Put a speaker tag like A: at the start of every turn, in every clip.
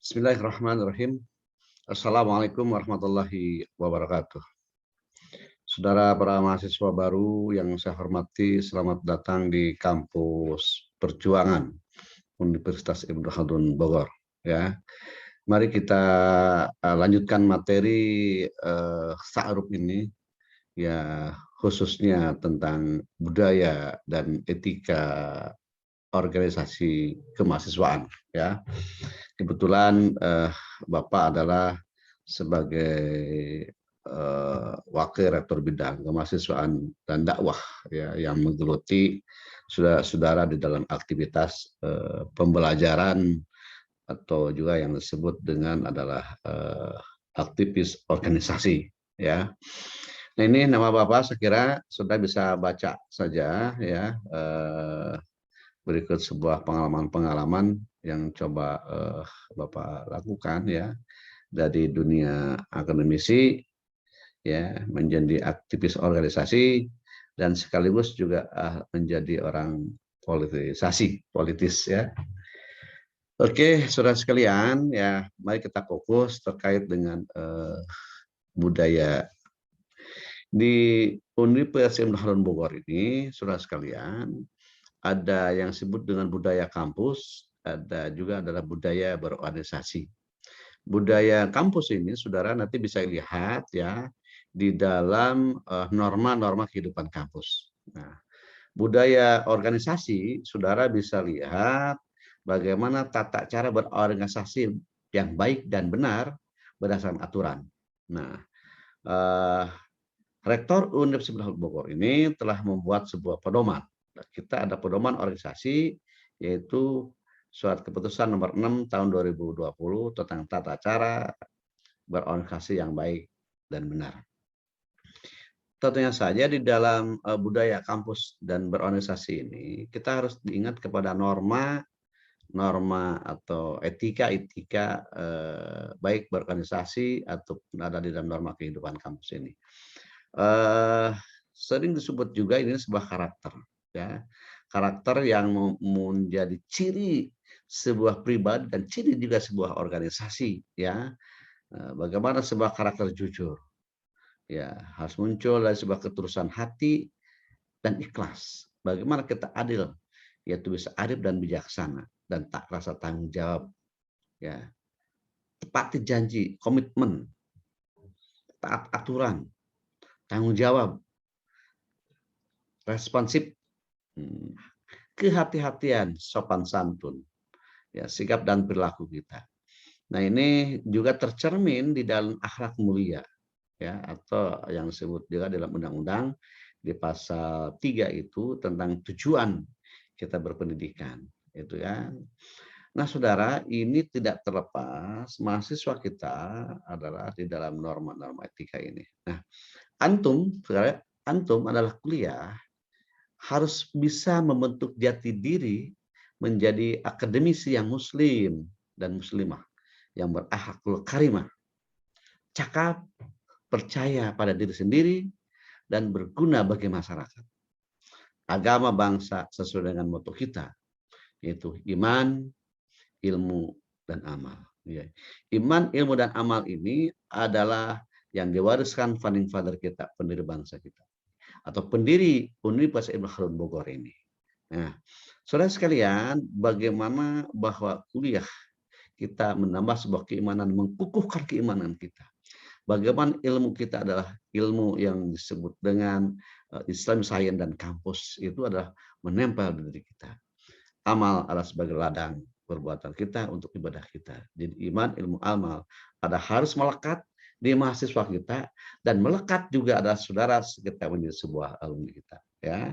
A: Bismillahirrahmanirrahim. Assalamualaikum warahmatullahi wabarakatuh. Saudara para mahasiswa baru yang saya hormati, selamat datang di kampus Perjuangan Universitas Ibnu Khaldun Bogor. Ya, mari kita lanjutkan materi Sa'ruf ini, ya khususnya tentang budaya dan etika organisasi kemahasiswaan. Ya, kebetulan Bapak adalah sebagai wakil rektor bidang kemahasiswaan dan dakwah, ya, yang menggeluti saudara di dalam aktivitas pembelajaran atau juga yang disebut dengan adalah aktivis organisasi, ya. Nah, ini nama Bapak, saya kira sudah bisa baca saja, ya, berikut sebuah pengalaman-pengalaman yang coba Bapak lakukan, ya, dari dunia akademisi, ya, menjadi aktivis organisasi dan sekaligus juga menjadi orang politis, ya. Oke, saudara sekalian, ya, mari kita fokus terkait dengan budaya di Universitas Ibnu Khaldun Bogor ini, saudara sekalian. Ada yang disebut dengan budaya kampus, ada juga adalah budaya berorganisasi. Budaya kampus ini, saudara, nanti bisa lihat, ya, di dalam norma-norma kehidupan kampus. Nah, budaya organisasi, saudara bisa lihat bagaimana tata cara berorganisasi yang baik dan benar berdasarkan aturan. Nah, Rektor Universitas Ibnu Khaldun Bogor ini telah membuat sebuah pedoman. Kita ada pedoman organisasi, yaitu Surat Keputusan nomor 6 tahun 2020 tentang tata cara berorganisasi yang baik dan benar. Tentunya saja di dalam budaya kampus dan berorganisasi ini, kita harus diingat kepada norma atau etika baik berorganisasi ataupun ada di dalam norma kehidupan kampus ini. Sering disebut juga ini sebuah karakter, ya, karakter yang menjadi ciri sebuah pribadi dan ciri juga sebuah organisasi, ya. Bagaimana sebuah karakter jujur, ya, harus muncul dari sebuah ketulusan hati dan ikhlas. Bagaimana kita adil, yaitu bisa adil dan bijaksana dan tak rasa tanggung jawab, ya, tepati janji, komitmen, taat aturan, tanggung jawab, responsif, kehati-hatian, sopan santun, ya, sikap dan perilaku kita. Nah, ini juga tercermin di dalam akhlak mulia, ya, atau yang disebut juga dalam undang-undang di pasal 3 itu tentang tujuan kita berpendidikan, itu ya. Nah, saudara, ini tidak terlepas mahasiswa kita adalah di dalam norma-norma etika ini. Nah, saudara, antum adalah kuliah harus bisa membentuk jati diri menjadi akademisi yang muslim dan muslimah, yang berakhlakul karimah, cakap, percaya pada diri sendiri, dan berguna bagi masyarakat. Agama bangsa sesuai dengan moto kita, yaitu iman, ilmu, dan amal. Iman, ilmu, dan amal ini adalah yang diwariskan founding father kita, pendiri bangsa kita, atau pendiri Universitas Ibnu Khaldun Bogor ini. Nah, saudara sekalian, bagaimana bahwa kuliah kita menambah sebuah keimanan, mengukuhkan keimanan kita. Bagaimana ilmu kita adalah ilmu yang disebut dengan Islam Science dan kampus, itu adalah menempel di diri kita. Amal adalah sebagai ladang perbuatan kita untuk ibadah kita. Jadi iman, ilmu, amal ada harus melekat di mahasiswa kita, dan melekat juga adalah saudara kita menjadi sebuah alumni kita, ya.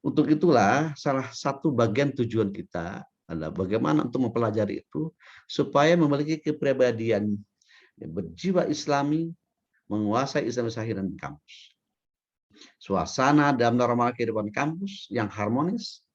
A: Untuk itulah salah satu bagian tujuan kita adalah bagaimana untuk mempelajari itu supaya memiliki kepribadian berjiwa Islami, menguasai Islam Sahih dan kampus. Suasana dalam normal kehidupan kampus yang harmonis,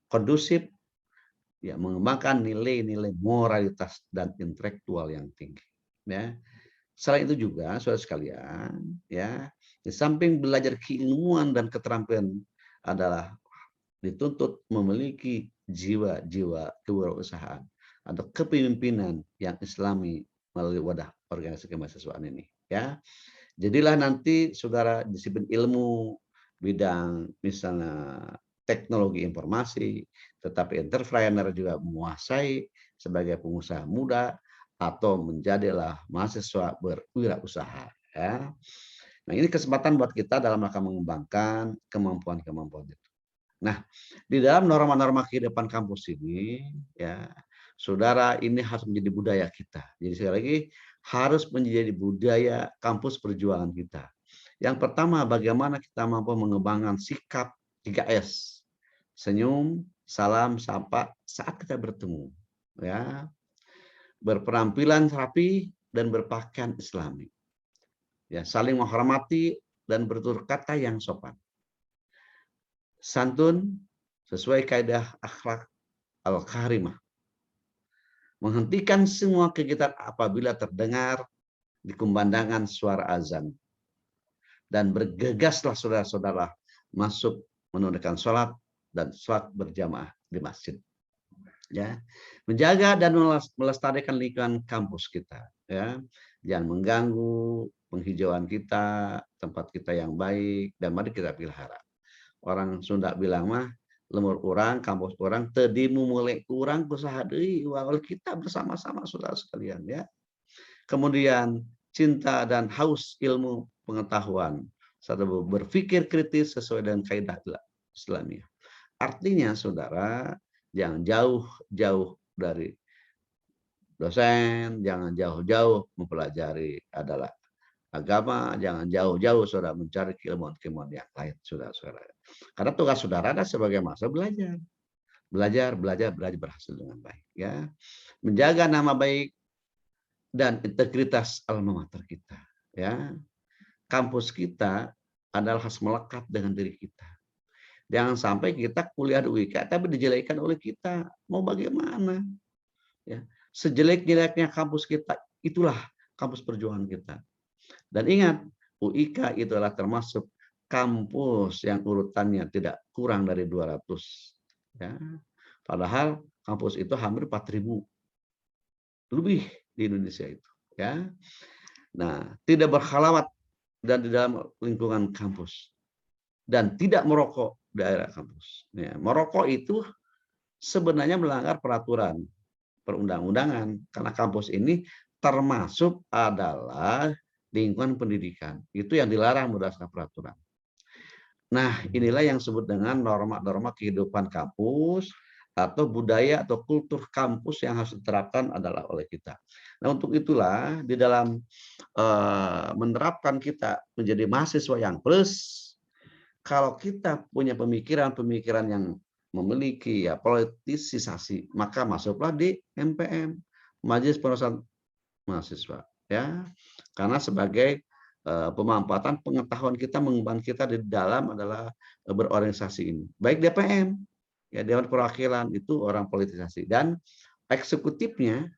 A: kondusif, ya, mengembangkan nilai-nilai moralitas dan intelektual yang tinggi, ya. Selain itu juga, saudara sekalian, ya, di samping belajar keilmuan dan keterampilan adalah dituntut memiliki jiwa-jiwa kewirausahaan atau kepemimpinan yang Islami melalui wadah organisasi kemahasiswaan ini. Ya, jadilah nanti saudara disiplin ilmu bidang misalnya teknologi informasi, tetapi entrepreneur juga menguasai sebagai pengusaha muda atau menjadilah mahasiswa berwirausaha. Ya. Nah, ini kesempatan buat kita dalam rangka mengembangkan kemampuan-kemampuan itu. Nah, di dalam norma-norma kehidupan kampus ini, ya, saudara, ini harus menjadi budaya kita. Jadi sekali lagi, harus menjadi budaya kampus perjuangan kita. Yang pertama, bagaimana kita mampu mengembangkan sikap 3S. Senyum, salam, sapa saat kita bertemu. Ya, berpenampilan rapi dan berpakaian Islami. Ya, saling menghormati dan bertutur kata yang sopan. Santun sesuai kaidah akhlak al-karimah. Menghentikan semua kegiatan apabila terdengar dikumandangkan suara azan. Dan bergegaslah saudara-saudara masuk menunaikan sholat dan sholat berjamaah di masjid. Ya, menjaga dan melestarikan lingkungan kampus kita. Ya, jangan mengganggu penghijauan kita, tempat kita yang baik, dan mari kita pelihara. Orang Sunda bilang mah, lemur orang, kampus orang, tedimu mulai kurang usaha deui, walau kita bersama-sama saudara sekalian, ya. Kemudian cinta dan haus ilmu pengetahuan, serta berpikir kritis sesuai dengan kaidah Islamiyah. Artinya saudara, jangan jauh-jauh dari dosen, jangan jauh-jauh mempelajari adalah agama, jangan jauh-jauh saudara mencari keilmuan-keilmuan yang lain, saudara-saudara. Karena tugas saudara adalah sebagai mahasiswa belajar. Belajar berhasil dengan baik. Ya, menjaga nama baik dan integritas alma mater kita. Ya, kampus kita adalah harus melekat dengan diri kita. Jangan sampai kita kuliah di UIK tapi dijelekan oleh kita. Mau bagaimana? Ya, sejelek-jeleknya kampus kita, itulah kampus perjuangan kita. Dan ingat, UIK itu adalah termasuk kampus yang urutannya tidak kurang dari 200. Ya. Padahal kampus itu hampir 4.000 lebih di Indonesia itu. Ya. Nah, tidak berkhalawat dan di dalam lingkungan kampus. Dan tidak merokok di daerah kampus. Ya, merokok itu sebenarnya melanggar peraturan perundang-undangan. Karena kampus ini termasuk adalah lingkungan pendidikan. Itu yang dilarang berdasarkan peraturan. Nah, inilah yang disebut dengan norma-norma kehidupan kampus atau budaya atau kultur kampus yang harus diterapkan adalah oleh kita. Nah, untuk itulah di dalam menerapkan kita menjadi mahasiswa yang plus, kalau kita punya pemikiran-pemikiran yang memiliki ya politisasi, maka masuklah di MPM, Majelis Perusahaan Mahasiswa, ya. Karena sebagai pemanfaatan pengetahuan kita, mengembangkan kita di dalam adalah berorganisasi ini. Baik DPM, ya Dewan Perwakilan itu orang politisasi, dan eksekutifnya,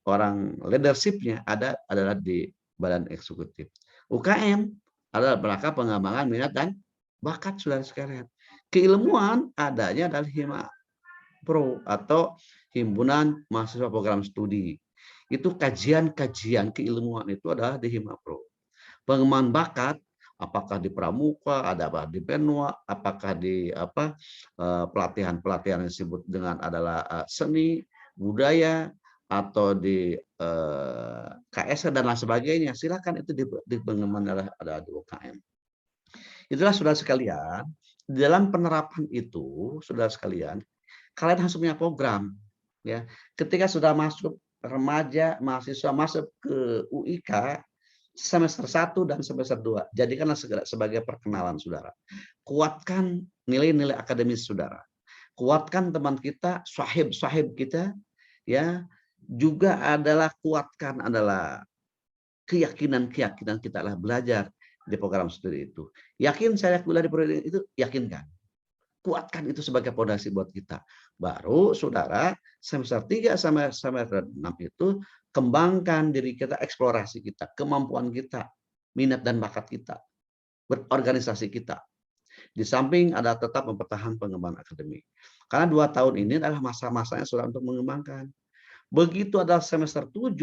A: orang leadershipnya adalah di badan eksekutif. UKM adalah rangka pengembangan minat dan bakat saudara sekalian. Keilmuan adanya adalah Hima Pro atau Himpunan Mahasiswa Program Studi. Itu kajian-kajian keilmuan itu adalah di Hima Pro. Pengembangan bakat apakah di pramuka, ada apa di penwa, apakah di pelatihan-pelatihan yang disebut dengan adalah seni, budaya, atau di KS dan lain sebagainya. Silakan itu di pengembangan ada di UKM. Itulah saudara sekalian, dalam penerapan itu, saudara sekalian, kalian harus punya program. Ya, ketika sudah masuk remaja, mahasiswa masuk ke UIK, semester 1 dan semester 2. Jadikanlah sebagai perkenalan saudara. Kuatkan nilai-nilai akademis saudara. Kuatkan teman kita, sahib-sahib kita, ya. Juga adalah kuatkan adalah keyakinan-keyakinan kita adalah belajar di program studi itu. Yakin saya kuliah di program itu? Yakinkan. Kuatkan itu sebagai fondasi buat kita. Baru saudara semester 3 sampai semester 6 itu kembangkan diri kita, eksplorasi kita, kemampuan kita, minat dan bakat kita, berorganisasi kita. Di samping ada tetap mempertahankan pengembangan akademik. Karena 2 tahun ini adalah masa-masanya sudah untuk mengembangkan. Begitu ada semester 7,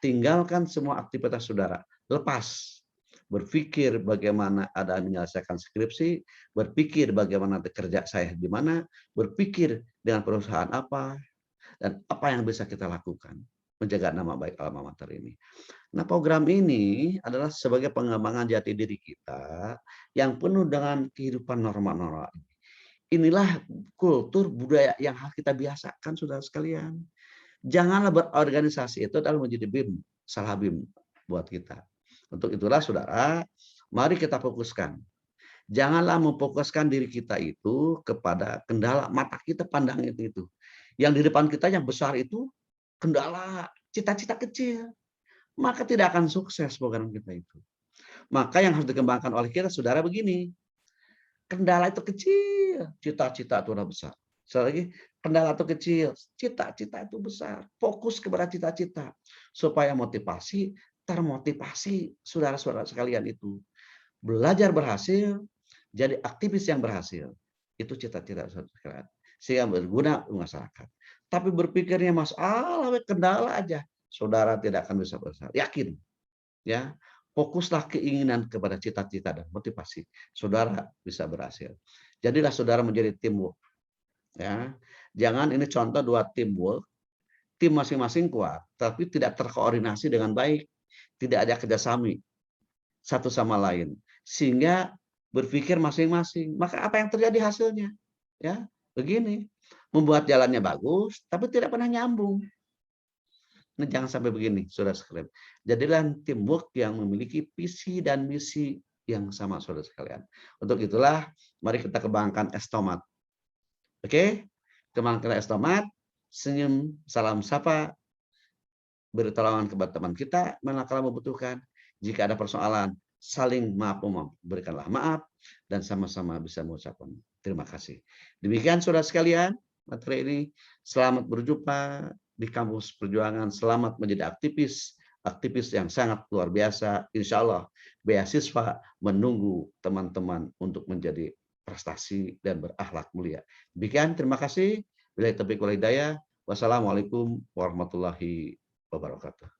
A: tinggalkan semua aktivitas saudara. Lepas. Berpikir bagaimana ada menyelesaikan skripsi, berpikir bagaimana kerja saya di mana, berpikir dengan perusahaan apa, dan apa yang bisa kita lakukan menjaga nama baik alma mater ini. Nah, program ini adalah sebagai pengembangan jati diri kita yang penuh dengan kehidupan normal-normal. Inilah kultur budaya yang harus kita biasakan, saudara sekalian. Janganlah berorganisasi itu adalah menjadi BIM, salah BIM buat kita. Untuk itulah, saudara, mari kita fokuskan. Janganlah memfokuskan diri kita itu kepada kendala mata kita pandang itu. Yang di depan kita yang besar itu kendala, cita-cita kecil. Maka tidak akan sukses program kita itu. Maka yang harus dikembangkan oleh kita, saudara, begini. Kendala itu kecil, cita-cita itu udah besar. Sekali lagi, kendala itu kecil, cita-cita itu besar. Fokus kepada cita-cita. Supaya motivasi, termotivasi saudara-saudara sekalian itu. Belajar berhasil, jadi aktivis yang berhasil. Itu cita-cita saudara sekalian. Sehingga berguna untuk masyarakat. Tapi berpikirnya masalah, kendala aja. Saudara tidak akan bisa besar. Yakin. Ya, fokuslah keinginan kepada cita-cita dan motivasi. Saudara bisa berhasil. Jadilah saudara menjadi teamwork. Ya, jangan ini contoh 2 teamwork, tim masing-masing kuat, tapi tidak terkoordinasi dengan baik, tidak ada kerjasama satu sama lain, sehingga berpikir masing-masing. Maka apa yang terjadi hasilnya? Ya, begini, membuat jalannya bagus, tapi tidak pernah nyambung. Nah, jangan sampai begini, saudara sekalian. Jadilah teamwork yang memiliki visi dan misi yang sama, saudara sekalian. Untuk itulah, mari kita kembangkan Estomat. Oke? Kembangkan Estomat, senyum, salam sapa, bertolongan kepada teman kita, manakala membutuhkan. Jika ada persoalan, saling maaf, berikanlah maaf, dan sama-sama bisa mengucapkan terima kasih. Demikian, saudara sekalian, materi ini. Selamat berjumpa di kampus perjuangan, selamat menjadi aktivis yang sangat luar biasa. Insya Allah beasiswa menunggu teman-teman untuk menjadi prestasi dan berakhlak mulia. Demikian, terima kasih. Billahi taufiq wal hidayah. Wassalamualaikum warahmatullahi wabarakatuh.